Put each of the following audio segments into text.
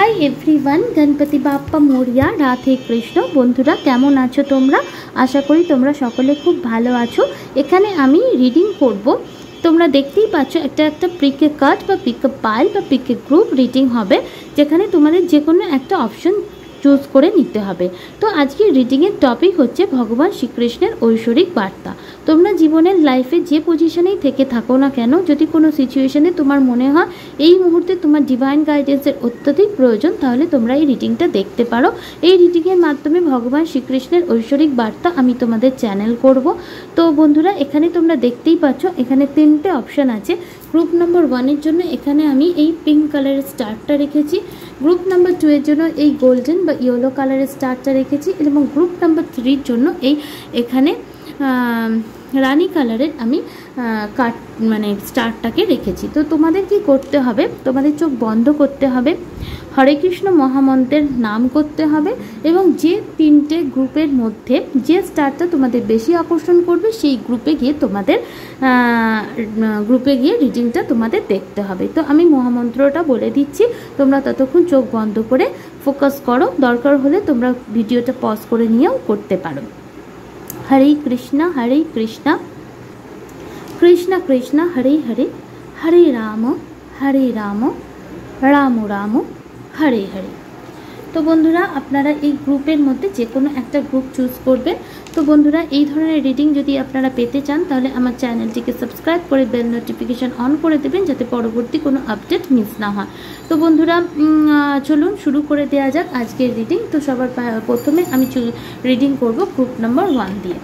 High everyone, Ganpati Bappa Morya, Radhe Krishna. बंधुरा केमन आछो तोमरा? आशा करी तोमरा सकले खूब भालो आछो। एखाने आमी रिडिंग करब। তোমরা দেখতেই পাচ্ছ একটা পিকে কাট বা পিকে পাইল বা পিকে গ্রুপ রিডিং হবে, যেখানে তোমাদের যে কোনো একটা অপশন চুজ করে নিতে হবে। তো আজকের রিডিংয়ের টপিক হচ্ছে ভগবান শ্রীকৃষ্ণের ঐশ্বরিক বার্তা। তোমরা জীবনের লাইফে যে পজিশনেই থেকে থাকো না কেন, যদি কোনো সিচুয়েশনে তোমার মনে হয় এই মুহূর্তে তোমার ডিভাইন গাইডেন্সের অত্যধিক প্রয়োজন, তাহলে তোমরা এই রিডিংটা দেখতে পারো। এই রিডিংয়ের মাধ্যমে ভগবান শ্রীকৃষ্ণের ঐশ্বরিক বার্তা আমি তোমাদের চ্যানেল করব। তো বন্ধুরা, এখানে তোমরা দেখতেই পাচ্ছ এখানে তিনটে অপশান আছে। গ্রুপ নাম্বার 1-এর জন্য এখানে আমি এই পিঙ্ক কালারের স্টারটা রেখেছি, গ্রুপ নাম্বার 2-এর জন্য এই গোল্ডেন বা ইয়েলো কালারের স্টারটা রেখেছি, এবং গ্রুপ নাম্বার 3-এর জন্য এখানে রানী কালারের আমি কাট স্টারটাকে রেখেছি। তো তোমাদের কি করতে হবে, তোমাদের চোখ বন্ধ করতে হবে, হরে কৃষ্ণ মহামন্ত্রের নাম করতে হবে, এবং যে তিনটে গ্রুপের মধ্যে যে স্টারটা তোমাদের বেশি আকর্ষণ করবে সেই গ্রুপে গিয়ে রিডিংটা তোমাদের দেখতে হবে। তো আমি মহামন্ত্রটা বলে দিচ্ছি, তোমরা ততক্ষণ চোখ বন্ধ করে ফোকাস করো। দরকার হলে তোমরা ভিডিওটা পজ করে নিয়েও করতে পারো। हरे कृष्णा कृष्ण कृष्ण हरे हरे, हरे राम राम राम हरे हरे। तो बंधुरा আপনারা এই গ্রুপের মধ্যে যে কোনো একটা গ্রুপ চুজ করবেন। তো বন্ধুরা, এই ধরনের রিডিং যদি আপনারা পেতে চান তাহলে আমার চ্যানেলটিকে সাবস্ক্রাইব করে বেল নোটিফিকেশন অন করে দেবেন, যাতে পরবর্তী কোনো আপডেট মিস না হয়। তো বন্ধুরা, চলুন শুরু করে দেওয়া যাক আজকের রিডিং। তো সবার প্রথমে আমি রিডিং করব গ্রুপ নাম্বার 1 দিয়ে।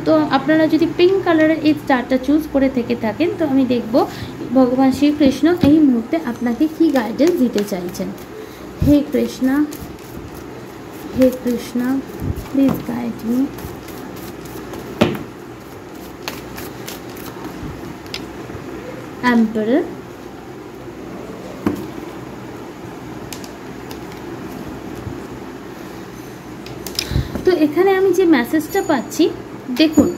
তো আপনারা যদি পিঙ্ক কালারের এই স্টারটা চুজ করে থেকে থাকেন, তো আমি দেখব ভগবান শ্রীকৃষ্ণ এই মুহূর্তে আপনাকে কি গাইডেন্স দিতে চাইছেন। হে কৃষ্ণা, हे Krishna, please guide me. Emperor, तो एखाने आमी जे मैसेजटा पाচ্ছি, देखुन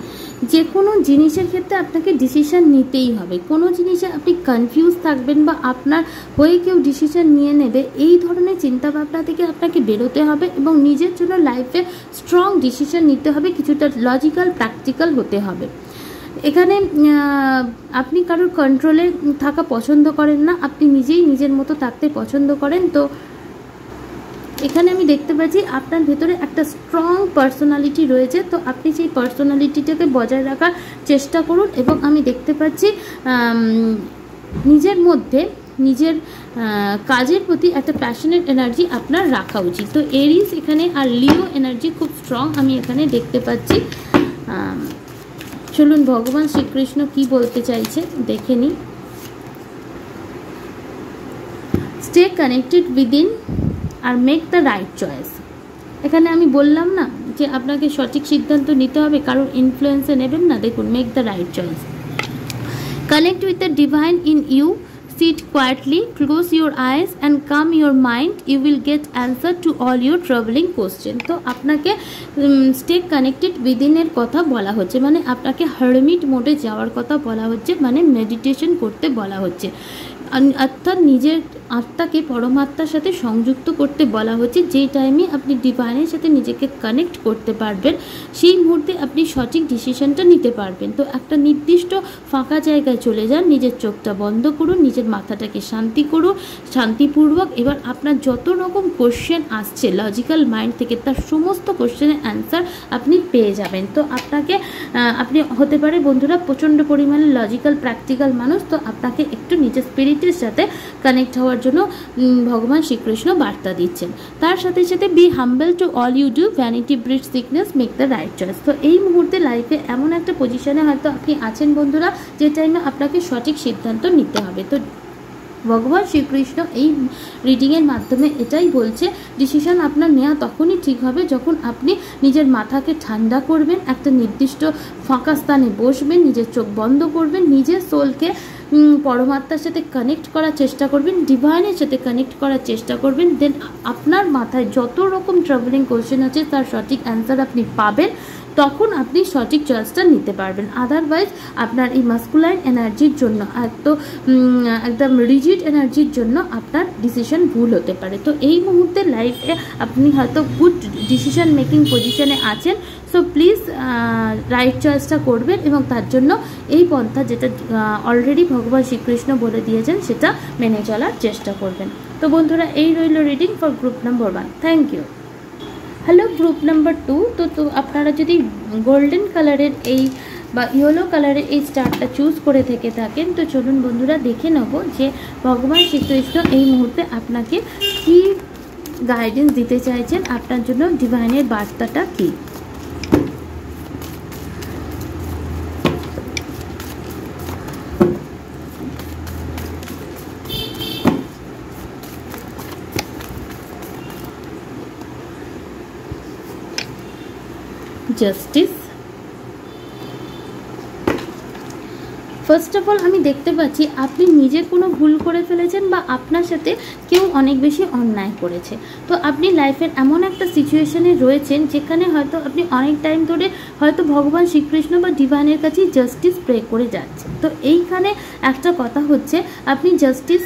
যে কোনো জিনিসের ক্ষেত্রে আপনাকে ডিসিশন নিতেই হবে। কোনো জিনিসে আপনি কনফিউজ থাকবেন বা আপনার হয়ে কেউ ডিসিশন নিয়ে নেবে, এই ধরনের চিন্তাভাবনা থেকে আপনাকে বেরোতে হবে এবং নিজের জন্য লাইফে স্ট্রং ডিসিশন নিতে হবে, কিছুটা লজিক্যাল প্র্যাকটিক্যাল হতে হবে। এখানে আপনি কারোর কন্ট্রোলে থাকা পছন্দ করেন না, আপনি নিজেই নিজের মতো থাকতে পছন্দ করেন। তো এখানে আমি দেখতে পাচ্ছি আপনার ভেতরে একটা স্ট্রং পার্সোনালিটি রয়েছে। তো আপনি সেই পার্সোনালিটিটাকে বজায় রাখার চেষ্টা করুন, এবং আমি দেখতে পাচ্ছি নিজের মধ্যে নিজের কাজের প্রতি একটা প্যাশনেট এনার্জি আপনার রাখা উচিত। তো এরিস এখানে আর লিও এনার্জি খুব স্ট্রং আমি এখানে দেখতে পাচ্ছি। চলুন ভগবান শ্রীকৃষ্ণ কি বলতে চাইছে দেখে নিই। স্টে কানেক্টেড উইদিন আর মেক দ্য রাইট চয়েস। এখানে আমি বললাম না যে আপনাকে সঠিক সিদ্ধান্ত নিতে হবে, কারোর ইনফ্লুয়েন্সে নেবেন না। দেখুন, make the right choice, connect with the divine in you, sit quietly, close your eyes and calm your mind, you will get answer to all your troubling question। তো আপনাকে স্টে কানেক্টেড উইদিনের কথা বলা হচ্ছে, মানে আপনাকে হারমিট মোডে যাওয়ার কথা বলা হচ্ছে, মানে মেডিটেশন করতে বলা হচ্ছে, অর্থাৎ নিজের আত্মাকে পরমাত্মার সাথে সংযুক্ত করতে বলা হচ্ছে। যেই টাইমে আপনি ডিভাইনের সাথে নিজেকে কানেক্ট করতে পারবেন, সেই মুহূর্তে আপনি সঠিক ডিসিশনটা নিতে পারবেন। তো একটা নির্দিষ্ট ফাঁকা জায়গায় চলে যান, নিজের চোখটা বন্ধ করুন, নিজের মাথাটাকে শান্তি করুন শান্তিপূর্বক। এবার আপনার যত রকম কোশ্চেন আসছে লজিক্যাল মাইন্ড থেকে, তার সমস্ত কোশ্চেনের অ্যান্সার আপনি পেয়ে যাবেন। তো আপনি হতে পারে বন্ধুরা প্রচণ্ড পরিমাণে লজিক্যাল প্র্যাকটিক্যাল মানুষ, তো আপনাকে একটু নিজের স্পিরিটের সাথে কানেক্ট হওয়ার জন্য ভগবান শ্রীকৃষ্ণ বার্তা দিচ্ছেন। তার সাথে সাথে be humble to all you do, vanity breeds sickness, make the right choice. তো এই মুহূর্তে লাইফে এমন একটা পজিশনে হয়তো আপনি আছেন বন্ধুরা, যে টাইমে আপনাকে সঠিক সিদ্ধান্ত নিতে হবে। তো ভগবান শ্রীকৃষ্ণ এই রিডিংয়ের মাধ্যমে এটাই বলছে, ডিসিশন আপনার নেওয়া তখনই ঠিক হবে যখন আপনি নিজের মাথাকে ঠান্ডা করবেন, একটা নির্দিষ্ট ফাঁকা স্থানে বসবেন, নিজের চোখ বন্ধ করবেন, নিজের সোলকে পরমাত্মার সাথে কানেক্ট করার চেষ্টা করবেন, ডিভাইনের সাথে কানেক্ট করার চেষ্টা করবেন। দেন আপনার মাথায় যত রকম ট্রাভেলিং কোশ্চেন আছে তার সঠিক অ্যান্সার আপনি পাবেন। তখন আপনি সঠিক চয়েসটা নিতে পারবেন। আদারওয়াইজ আপনার এই মাস্কুলাইন এনার্জির জন্য একদম রিজিড এনার্জির জন্য আপনার ডিসিশন ভুল হতে পারে। তো এই মুহূর্তে লাইফে আপনি হয়তো গুড ডিসিশন মেকিং পজিশনে আছেন, সো প্লিজ রাইট চয়েসটা করবেন এবং তার জন্য এই পন্থা যেটা অলরেডি ভগবান শ্রীকৃষ্ণ বলে দিয়েছেন সেটা মেনে চলার চেষ্টা করবেন। তো বন্ধুরা, এই রইল reading for group number 1। Thank you. Hello group number 2। তো আপনারা যদি গোল্ডেন কালারের এই বা ইয়েলো কালারের এই স্টারটা চুজ করে থেকে থাকেন, তো চলুন বন্ধুরা দেখে নেব যে ভগবান শ্রীকৃষ্ণ এই মুহূর্তে আপনাকে কি গাইডেন্স দিতে চাইছেন, আপনার জন্য ডিভাইনের বার্তাটা কী। জাস্টিস। ফার্স্ট অফ অল আমি দেখতে পাচ্ছি আপনি নিজে কোনো ভুল করে ফেলেছেন বা আপনার সাথে কেউ অনেক বেশি অন্যায় করেছে। তো আপনি লাইফের এমন একটা সিচুয়েশনে রয়েছেন যেখানে হয়তো আপনি অনেক টাইম ধরে হয়তো ভগবান শ্রীকৃষ্ণ বা ডিভাইনের কাছে জাস্টিস প্রে করে যাচ্ছেন। তো এইখানে একটা কথা হচ্ছে, আপনি জাস্টিস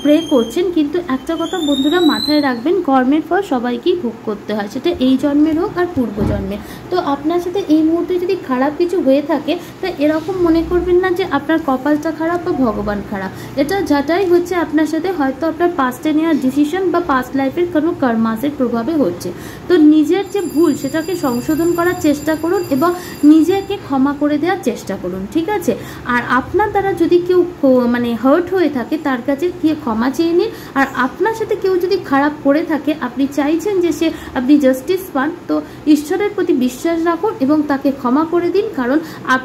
প্রে করছেন, কিন্তু একটা কথা বন্ধুরা মাথায় রাখবেন, কর্মের ফল সবাইকেই ভোগ করতে হয়, সেটা এই জন্মের হোক আর পূর্বজন্মের। তো আপনার সাথে এই মুহূর্তে যদি খারাপ কিছু হয়ে থাকে তা এরকম মনে করবেন না যে আপনার কপালটা খারাপ বা ভগবান খারাপ। এটা যাটাই হচ্ছে আপনার সাথে হয়তো আপনার পাস্টে নেওয়ার ডিসিশন বা পাস্ট লাইফের কোনো কর্মাসের প্রভাবে হচ্ছে। তো নিজের যে ভুল সেটাকে সংশোধন করার চেষ্টা করুন এবং নিজেকে ক্ষমা করে দেওয়ার চেষ্টা করুন, ঠিক আছে। আর আপনার দ্বারা যদি কেউ হার্ট হয়ে থাকে তার কাছে ক্ষমা চেয়ে নিন। আর আপনার সাথে কেউ যদি খারাপ করে থাকে, আপনি চাইছেন যে আপনি জাস্টিস পান, তো ঈশ্বরের প্রতি বিশ্বাস রাখুন এবং তাকে ক্ষমা করে দিন। কারণ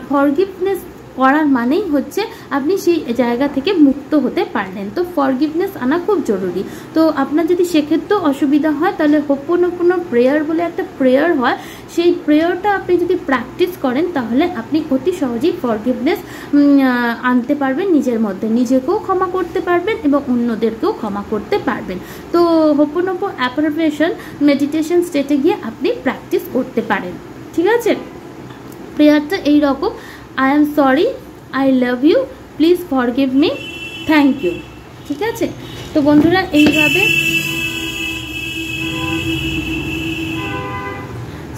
ফরগিভনেস করার মানেই হচ্ছে আপনি সেই জায়গা থেকে মুক্ত হতে পারলেন। তো ফরগিভনেস আনা খুব জরুরি। তো আপনার যদি সেক্ষেত্রেও অসুবিধা হয় তাহলে হোপোনোপোনো প্রেয়ার বলে একটা প্রেয়ার হয়, সেই প্রেয়ারটা আপনি যদি প্র্যাকটিস করেন তাহলে আপনি অতি সহজেই ফরগিভনেস আনতে পারবেন নিজের মধ্যে, নিজেকেও ক্ষমা করতে পারবেন এবং অন্যদেরকেও ক্ষমা করতে পারবেন। তো হোপোনোপো অ্যাফার্মেশন মেডিটেশন স্টেটে গিয়ে আপনি প্র্যাকটিস করতে পারেন, ঠিক আছে। প্রেয়ারটা এই রকম, I am sorry, I love you, please forgive me, thank you, ঠিক আছে। তো বন্ধুরা এইভাবে,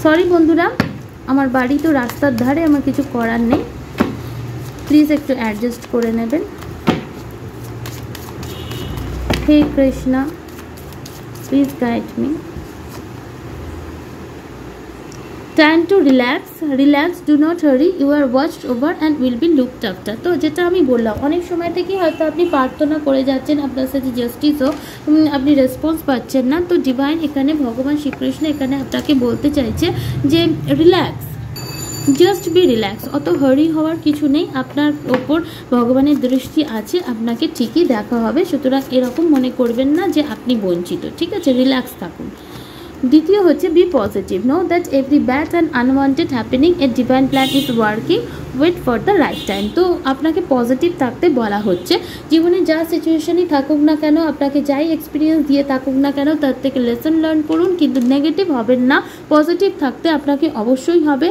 সরি বন্ধুরা আমার বাড়ি তো রাস্তার ধারে, আমার কিছু করার নেই, প্লিজ একটু অ্যাডজাস্ট করে নেবেন। হে Krishna, please guide me. Time to relax, do not hurry, you are watched over and will be looked after. তো যেটা আমি বললাম, অনেক সময় থেকেই হয়তো আপনি প্রার্থনা করে যাচ্ছেন, আপনার সাথে জাস্টিসও আপনি রেসপন্স পাচ্ছেন না। তো ডিভাইন এখানে ভগবান শ্রীকৃষ্ণ এখানে আপনাকে বলতে চাইছে যে রিল্যাক্স, জাস্ট বি রিল্যাক্স, অত হারি হওয়ার কিছু নেই, আপনার ওপর ভগবানের দৃষ্টি আছে, আপনাকে ঠিকই দেখা হবে। সুতরাং এরকম মনে করবেন না যে আপনি বঞ্চিত, ঠিক আছে, রিল্যাক্স থাকুন। দ্বিতীয় হচ্ছে be positive, know that every bad and unwanted happening a divine plan is working, wait for the right time. তো আপনাকে পজিটিভ থাকতে বলা হচ্ছে। জীবনে যা সিচুয়েশনই থাকুক না কেন, আপনাকে যাই এক্সপিরিয়েন্স দিয়ে থাকুক না কেন, তার থেকে লেসন লার্ন করুন, কিন্তু নেগেটিভ হবেন না, পজিটিভ থাকতে আপনাকে অবশ্যই হবে।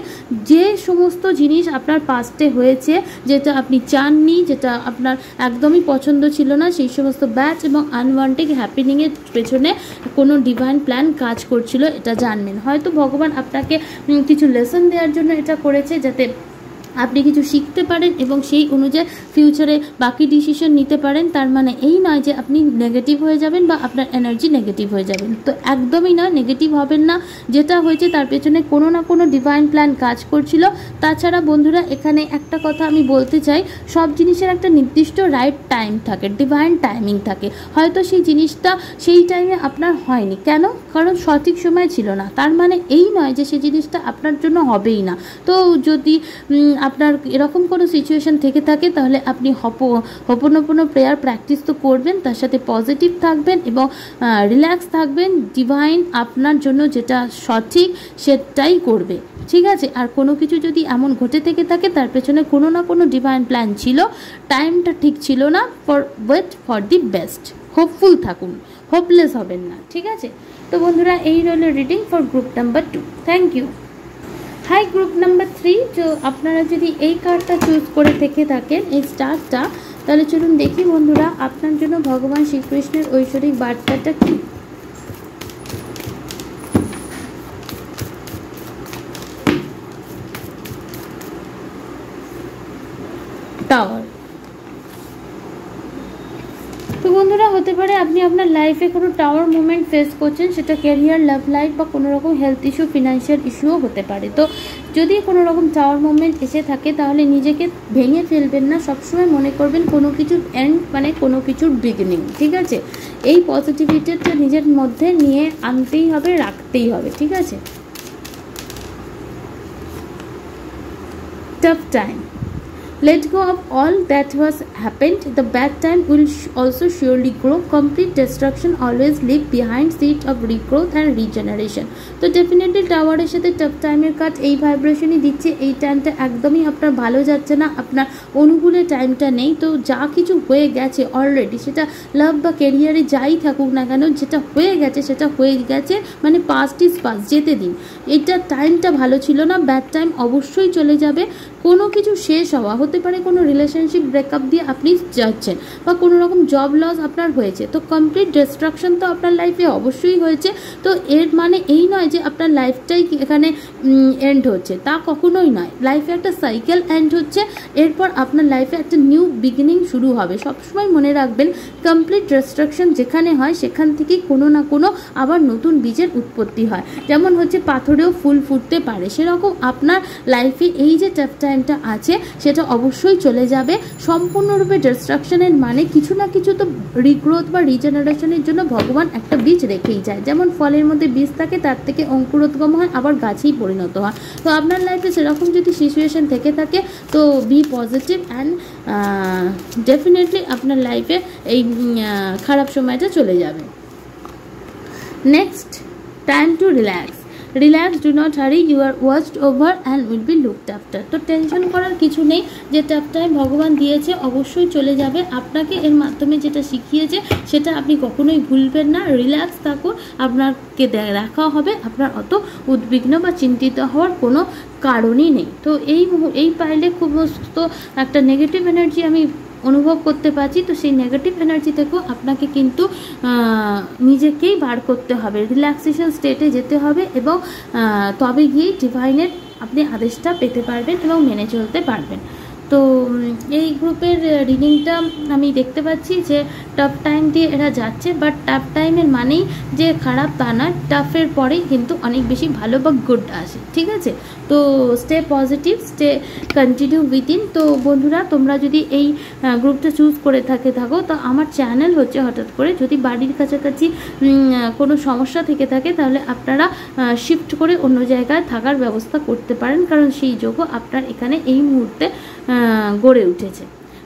যে সমস্ত জিনিস আপনার পাস্টে হয়েছে, যেটা আপনি চাননি, যেটা আপনার একদমই পছন্দ ছিল না, সেই সমস্ত ব্যাড এবং আনওয়ান্টেড হ্যাপেনিংয়ের পেছনে কোনো ডিভাইন প্ল্যান কাজ করছিল, এটা জানবেন। হয়তো ভগবান আপনাকে কিছু লেসন দেওয়ার জন্য এটা করেছে, যাতে আপনি কিছু শিখতে পারেন এবং সেই অনুযায়ী ফিউচারে বাকি ডিসিশন নিতে পারেন। তার মানে এই নয় যে আপনি নেগেটিভ হয়ে যাবেন বা আপনার এনার্জি নেগেটিভ হয়ে যাবেন, তো একদমই না, নেগেটিভ হবেন না। যেটা হয়েছে তার পেছনে কোনো না কোনো ডিভাইন প্ল্যান কাজ করছিল। তাছাড়া বন্ধুরা এখানে একটা কথা আমি বলতে চাই, সব জিনিসের একটা নির্দিষ্ট রাইট টাইম থাকে, ডিভাইন টাইমিং থাকে। হয়তো সেই জিনিসটা সেই টাইমে আপনার হয়নি, কেন? কারণ সঠিক সময় ছিল না। তার মানে এই নয় যে সেই জিনিসটা আপনার জন্য হবেই না। তো যদি আপনার এরকম কোনো সিচুয়েশন থেকে থাকে তাহলে আপনি হোপোনোপোনো প্রেয়ার প্র্যাকটিস তো করবেন, তার সাথে পজিটিভ থাকবেন এবং রিল্যাক্স থাকবেন। ডিভাইন আপনার জন্য যেটা সঠিক সেটাই করবে, ঠিক আছে। আর কোনো কিছু যদি এমন ঘটে থেকে থাকে তার পেছনে কোনো না কোনো ডিভাইন প্ল্যান ছিল, টাইমটা ঠিক ছিল না। Wait for the best, hopeful থাকুন, হোপলেস হবেন না, ঠিক আছে। তো বন্ধুরা এই রইল reading for group number 2। Thank you. Hi group number 3, তো আপনারা যদি এই কার্ডটা চুজ করে থেকে থাকেন, এই স্টারটা, তাহলে চলুন দেখি বন্ধুরা আপনার জন্য ভগবান শ্রীকৃষ্ণের ঐশ্বরিক বার্তাটা কি। টাওয়ার। তো বন্ধুরা হতে পারে আপনি আপনার লাইফে কোনো টাওয়ার মুভমেন্ট ফেস করছেন, সেটা ক্যারিয়ার, লাভ লাইফ বা কোনো রকম হেলথ ইস্যু, ফিনান্সিয়াল ইস্যুও হতে পারে। তো যদি কোনো রকম টাওয়ার মুভমেন্ট এসে থাকে তাহলে নিজেকে ভেঙে ফেলবেন না, সবসময় মনে করবেন কোনো কিছুর এন্ড মানে কোনো কিছুর বিগিনিং, ঠিক আছে? এই পজিটিভিটিটা নিজের মধ্যে নিয়ে আনতেই হবে, রাখতেই হবে, ঠিক আছে? Tough time, let go of all that was happened. The bad time will also surely grow. Complete destruction always leave behind seed of regrowth and regeneration. তো ডেফিনেটলি টাওয়ারের সাথে টাফ টাইমের কাজ এই ভাইব্রেশনই দিচ্ছে। এই টাইমটা একদমই আপনার ভালো যাচ্ছে না, আপনার অনুকূলে টাইমটা নেই। তো যা কিছু হয়ে গেছে অলরেডি, সেটা লাভ বা ক্যারিয়ারে যাই থাকুক না কেন, যেটা হয়ে গেছে সেটা হয়ে গেছে, মানে পাস্ট ইজ পাস্ট, যেতে দিন। এটা টাইমটা ভালো ছিল না, ব্যাড টাইম অবশ্যই চলে যাবে। কোনো কিছু শেষ হওয়া, হতে পারে কোনো রিলেশনশিপ ব্রেকআপ দিয়ে আপনি যাচ্ছেন, বা কোনো রকম জব লস আপনার হয়েছে। তো কমপ্লিট ডিস্ট্রাকশন তো আপনার লাইফে অবশ্যই হয়েছে। তো এর মানে এই নয় যে আপনার লাইফটাই এখানে এন্ড হচ্ছে, তা কখনোই নয়। লাইফে একটা সাইকেল এন্ড হচ্ছে, এরপর আপনার লাইফে একটা নিউ বিগিনিং শুরু হবে। সবসময় মনে রাখবেন, কমপ্লিট ডিস্ট্রাকশন যেখানে হয় সেখান থেকেই কোনো না কোনো আবার নতুন বীজের উৎপত্তি হয়। যেমন হচ্ছে পাথরেও ফুল ফুটতে পারে, সেরকম আপনার লাইফে এই যে টাফ টাইমটা আছে সেটা অবশ্যই চলে যাবে। সম্পূর্ণরূপে ডিস্ট্রাকশনের মানে কিছু না কিছু তো রিগ্রোথ বা রিজেনারেশনের জন্য ভগবান একটা বীজ রেখেই যায়। যেমন ফলের মধ্যে বীজ থাকে, তার থেকে অঙ্কুরোদ্গম হয়, আবার গাছেই পরিণত হয়। তো আপনার লাইফে সেরকম যদি সিচুয়েশন থেকে থাকে, তো বি পজিটিভ অ্যান্ড ডেফিনেটলি আপনার লাইফে এই খারাপ সময়টা চলে যাবে। Next, time to relax. Relax, do not hurry, you are watched over and will be looked after. তো টেনশন করার কিছু নেই, যে টাফ টাইম ভগবান দিয়েছে অবশ্যই চলে যাবে। আপনাকে এর মাধ্যমে যেটা শিখিয়েছে সেটা আপনি কখনোই ভুলবেন না। রিল্যাক্স থাকুন, আপনাকে দেখা হবে, আপনার অত উদ্বিগ্ন বা চিন্তিত হওয়ার কোনো কারণই নেই। তো এই পাইলে খুব একটা নেগেটিভ এনার্জি আমি অনুভব করতে পারছি। তো সেই নেগেটিভ এনার্জি থেকেও আপনাকে কিন্তু নিজেকেই বার করতে হবে, রিল্যাক্সেশন স্টেটে যেতে হবে, এবং তবে গিয়েই ডিভাইনের আপনি আদেশটা পেতে পারবেন এবং মেনে চলতে পারবেন। তো এই গ্রুপের রিডিংটা আমি দেখতে পাচ্ছি যে টাফ টাইম দিয়ে এরা যাচ্ছে, বাট টাফ টাইমের মানেই যে খারাপ তা না, টাফের পরেই কিন্তু অনেক বেশি ভালো বা গুড আসে, ঠিক আছে? তো stay positive, stay continue within. তো বন্ধুরা, তোমরা যদি এই গ্রুপটা চুজ করে থাকো, তো আমার চ্যানেল হচ্ছে হঠাৎ করে, যদি বাড়ির কাছাকাছি কোনো সমস্যা থেকে থাকে তাহলে আপনারা শিফট করে অন্য জায়গায় থাকার ব্যবস্থা করতে পারেন, কারণ সেই যোগও আপনার এখানে এই মুহূর্তে গড়ে উঠেছে।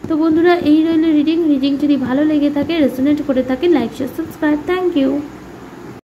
তো বন্ধুরা, এই রইল রিডিং যদি ভালো লেগে থাকে, রেজোনেট করে থাকে, like share subscribe. Thank you.